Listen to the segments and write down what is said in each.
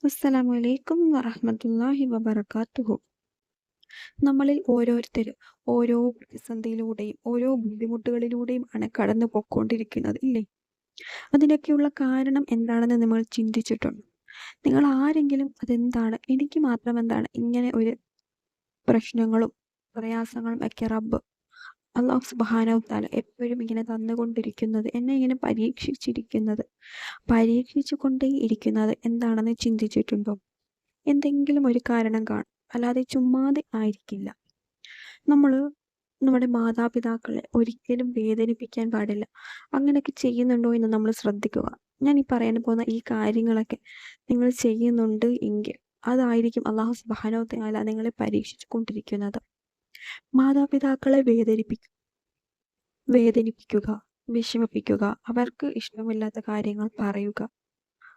അസ്സലാമു അലൈക്കും വറഹ്മത്തുള്ളാഹി വബറകാതുഹു. നമ്മളിൽ ഓരോരുത്തരും ഓരോ പ്രതിസന്ധിയിലൂടെയും ഓരോ ബുദ്ധിമുട്ടുകളിലൂടെയും ആണ് കടന്നു പൊക്കോണ്ടിരിക്കുന്നത് ഇല്ലേ? അതിനൊക്കെയുള്ള കാരണം എന്താണെന്ന് നമ്മൾ ചിന്തിച്ചിട്ടുണ്ടോ? നിങ്ങൾ ആരെങ്കിലും അതെന്താണ് എനിക്ക് മാത്രം എന്താണ് ഇങ്ങനെ ഒരു പ്രശ്നങ്ങളും പ്രയാസങ്ങളും ഒക്കെ അല്ലാഹു സുബ്ഹാനഹു വതആല എപ്പോഴും ഇങ്ങനെ തന്നുകൊണ്ടിരിക്കുന്നത്, എന്നെ ഇങ്ങനെ പരീക്ഷിച്ചു കൊണ്ടേ ഇരിക്കുന്നത് എന്താണെന്ന് ചിന്തിച്ചിട്ടുണ്ടോ? എന്തെങ്കിലും ഒരു കാരണം കാണും. അല്ലാതെ ചുമ്മാതെ ആയിരിക്കില്ല. നമ്മള് നമ്മുടെ മാതാപിതാക്കളെ ഒരിക്കലും വേദനിപ്പിക്കാൻ പാടില്ല. അങ്ങനെയൊക്കെ ചെയ്യുന്നുണ്ടോ എന്ന് നമ്മൾ ശ്രദ്ധിക്കുക. ഞാൻ ഈ പറയാൻ പോകുന്ന ഈ കാര്യങ്ങളൊക്കെ നിങ്ങൾ ചെയ്യുന്നുണ്ട് എങ്കിൽ അതായിരിക്കും അല്ലാഹു സുബ്ഹാനഹു വ തആല നിങ്ങളെ പരീക്ഷിച്ചു കൊണ്ടിരിക്കുന്നത്. മാതാപിതാക്കളെ വേദനിപ്പിക്കുക, വിഷമിപ്പിക്കുക, അവർക്ക് ഇഷ്ടമില്ലാത്ത കാര്യങ്ങൾ പറയുക,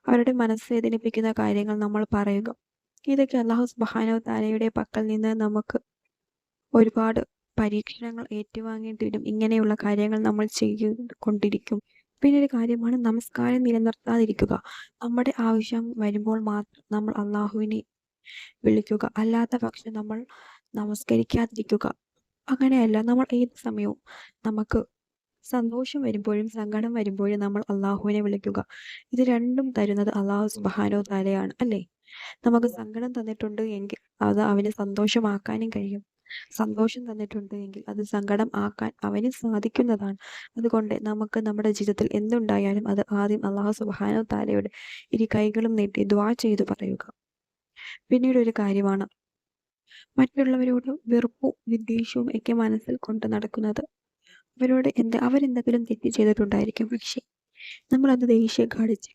അവരുടെ മനസ്സ് വേദനിപ്പിക്കുന്ന കാര്യങ്ങൾ നമ്മൾ പറയുക. ഇതൊക്കെ അല്ലാഹു സുബ്ഹാനഹു തആലയുടെ പക്കൽ നിന്ന് നമുക്ക് ഒരുപാട് പരീക്ഷണങ്ങൾ ഏറ്റുവാങ്ങേണ്ടി വരും. ഇങ്ങനെയുള്ള കാര്യങ്ങൾ നമ്മൾ കൊണ്ടിരിക്കും. പിന്നെ ഒരു കാര്യമാണ് നമസ്കാരം നിലനിർത്താതിരിക്കുക. നമ്മുടെ ആവശ്യം വരുമ്പോൾ മാത്രം നമ്മൾ അള്ളാഹുവിനെ വിളിക്കുക. അല്ലാത്ത പക്ഷം നമ്മൾ നമസ്കരിക്കാതിരിക്കുക. അങ്ങനെയല്ല, നമ്മൾ ഏത് സമയവും നമുക്ക് സന്തോഷം വരുമ്പോഴും സങ്കടം വരുമ്പോഴും നമ്മൾ അള്ളാഹുവിനെ വിളിക്കുക. ഇത് രണ്ടും തരുന്നത് അല്ലാഹു സുബ്ഹാനഹു തആലയാണ് അല്ലേ? നമുക്ക് സങ്കടം തന്നിട്ടുണ്ട് എങ്കിൽ അത് അവന് സന്തോഷമാക്കാനും കഴിയും. സന്തോഷം തന്നിട്ടുണ്ട് എങ്കിൽ അത് സങ്കടം ആക്കാൻ അവന് സാധിക്കുന്നതാണ്. അതുകൊണ്ട് നമുക്ക് നമ്മുടെ ജീവിതത്തിൽ എന്തുണ്ടായാലും അത് ആദ്യം അല്ലാഹു സുബ്ഹാനഹു തആലയോട് ഇരു കൈകളും നീട്ടി ദുആ ചെയ്തു പറയുക. പിന്നീട് ഒരു കാര്യമാണ് മറ്റുള്ളവരോട് വെറുപ്പും വിദ്വേഷവും ഒക്കെ മനസ്സിൽ കൊണ്ട് നടക്കുന്നത്. അവരെന്തെങ്കിലും തെറ്റ് ചെയ്തിട്ടുണ്ടായിരിക്കും. പക്ഷേ നമ്മളത് ദേഷ്യം കാണിച്ച്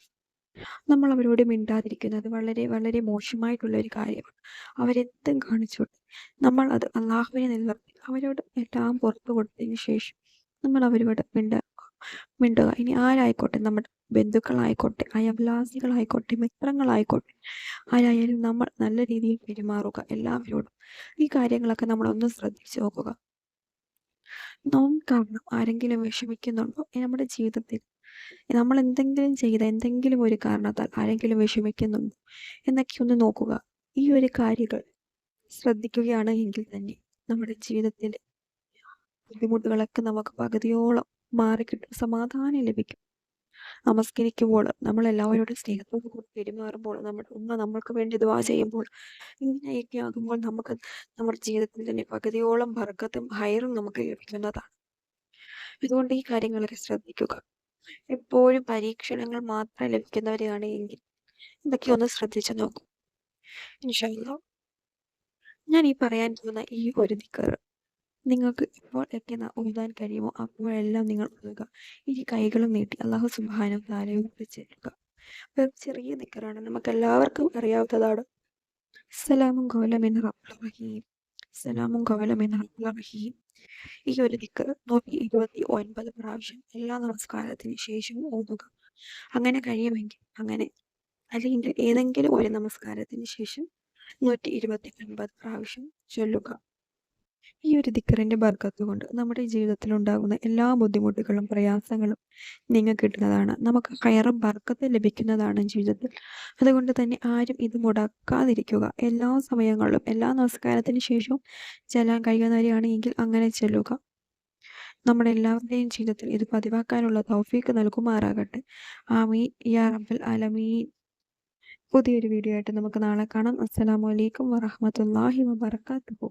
നമ്മൾ അവരോട് മിണ്ടാതിരിക്കുന്നത് വളരെ വളരെ മോശമായിട്ടുള്ള ഒരു കാര്യമാണ്. അവരെന്തും കാണിച്ചോട്ടെ, നമ്മൾ അത് അള്ളാഹുവിനെ നിലനിർത്തി അവരോട് എല്ലാം പുറത്തു കൊടുത്തതിന് ശേഷം നമ്മൾ അവരോട് മിണ്ടുക. ഇനി ആരായിക്കോട്ടെ, നമ്മുടെ ബന്ധുക്കളായിക്കോട്ടെ, അയൽവാസികളായിക്കോട്ടെ, മിത്രങ്ങളായിക്കോട്ടെ, ആരായാലും നമ്മൾ നല്ല രീതിയിൽ പെരുമാറുക എല്ലാവരോടും. ഈ കാര്യങ്ങളൊക്കെ നമ്മളൊന്ന് ശ്രദ്ധിച്ചു നോക്കുക. നാം കാരണം ആരെങ്കിലും വിഷമിക്കുന്നുണ്ടോ നമ്മുടെ ജീവിതത്തിൽ? നമ്മൾ എന്തെങ്കിലും ചെയ്ത എന്തെങ്കിലും ഒരു കാരണത്താൽ ആരെങ്കിലും വിഷമിക്കുന്നുണ്ടോ എന്നൊക്കെ ഒന്ന് നോക്കുക. ഈ ഒരു കാര്യങ്ങൾ ശ്രദ്ധിക്കുകയാണ് എങ്കിൽ തന്നെ നമ്മുടെ ജീവിതത്തിലെ ബുദ്ധിമുട്ടുകളൊക്കെ നമുക്ക് പകുതിയോളം മാറിക്കിട്ടും, സമാധാനം ലഭിക്കും. നമസ്കരിക്കുമ്പോൾ നമ്മൾ എല്ലാവരോടും സ്നേഹത്തോടു കൂടി പെരുമാറുമ്പോൾ, നമ്മുടെ ഉമ്മ നമ്മൾക്ക് വേണ്ടി ദുആ ചെയ്യുമ്പോൾ, ഇങ്ങനെയൊക്കെ ആകുമ്പോൾ നമുക്ക് നമ്മുടെ ജീവിതത്തിൽ തന്നെ പകുതിയോളം ബർക്കത്തും ഹൈറും നമുക്ക് ലഭിക്കുന്നതാണ്. അതുകൊണ്ട് ഈ കാര്യങ്ങളൊക്കെ ശ്രദ്ധിക്കുക. എപ്പോഴും പരീക്ഷണങ്ങൾ മാത്രം ലഭിക്കുന്നവരെയാണ് എങ്കിൽ ഇതൊക്കെ ഒന്ന് ശ്രദ്ധിച്ചു നോക്കൂ. ഇൻഷാ അല്ലാഹ് ഞാൻ ഈ പറയാൻ പോകുന്ന ഈ ഒരു ദിക്ർ നിങ്ങൾക്ക് ഇപ്പോൾ ഒക്കെ ഓതാൻ കഴിയുമോ അപ്പോഴെല്ലാം നിങ്ങൾ ഓതുക. ഈ കൈകളും നീട്ടി അല്ലാഹു സുബ്ഹാനഹു തആലയെ വിളിച്ചേക്കുക. വെറും ചെറിയ ദിക്റാണ്, നമുക്ക് എല്ലാവർക്കും അറിയാവുന്നതാണ്. സലാമുൻ ഖൗലൻ മിൻ റബ്ബിർ റഹീം, സലാമുൻ ഖൗലൻ മിൻ റബ്ബിർ റഹീം. ഈ ഒരു ദിക്ർ 129 പ്രാവശ്യം എല്ലാ നമസ്കാരത്തിന് ശേഷവും ഓതുക. അങ്ങനെ കഴിയുമെങ്കിൽ അങ്ങനെ, അല്ലെങ്കിൽ ഏതെങ്കിലും ഒരു നമസ്കാരത്തിന് ശേഷം 129 പ്രാവശ്യം ചൊല്ലുക. ഈ ഒരു ദിക്റിന്റെ ബർക്കത്ത് കൊണ്ട് നമ്മുടെ ജീവിതത്തിൽ ഉണ്ടാകുന്ന എല്ലാ ബുദ്ധിമുട്ടുകളും പ്രയാസങ്ങളും കിട്ടുന്നതാണ്. നമുക്ക് ഹൈറും ബർക്കത്തും ലഭിക്കുന്നതാണ് ജീവിതത്തിൽ. അതുകൊണ്ട് തന്നെ ആരും ഇത് മുടക്കാതിരിക്കുക. എല്ലാ സമയങ്ങളിലും എല്ലാ നമസ്കാരത്തിന് ശേഷവും ചെല്ലാൻ കഴിയുന്നവരെയാണ് എങ്കിൽ അങ്ങനെ ചെല്ലുക. നമ്മുടെ എല്ലാവരുടെയും ജീവിതത്തിൽ ഇത് പതിവാക്കാനുള്ള തൗഫീക്ക് നൽകുമാറാകട്ടെ. ആമീൻ യാ റബ്ബൽ ആലമീൻ. പുതിയൊരു വീഡിയോ ആയിട്ട് നമുക്ക് നാളെ കാണാം. അസ്സലാമു അലൈക്കും വറഹ്മത്തുള്ളാഹി വബറകാതുഹു.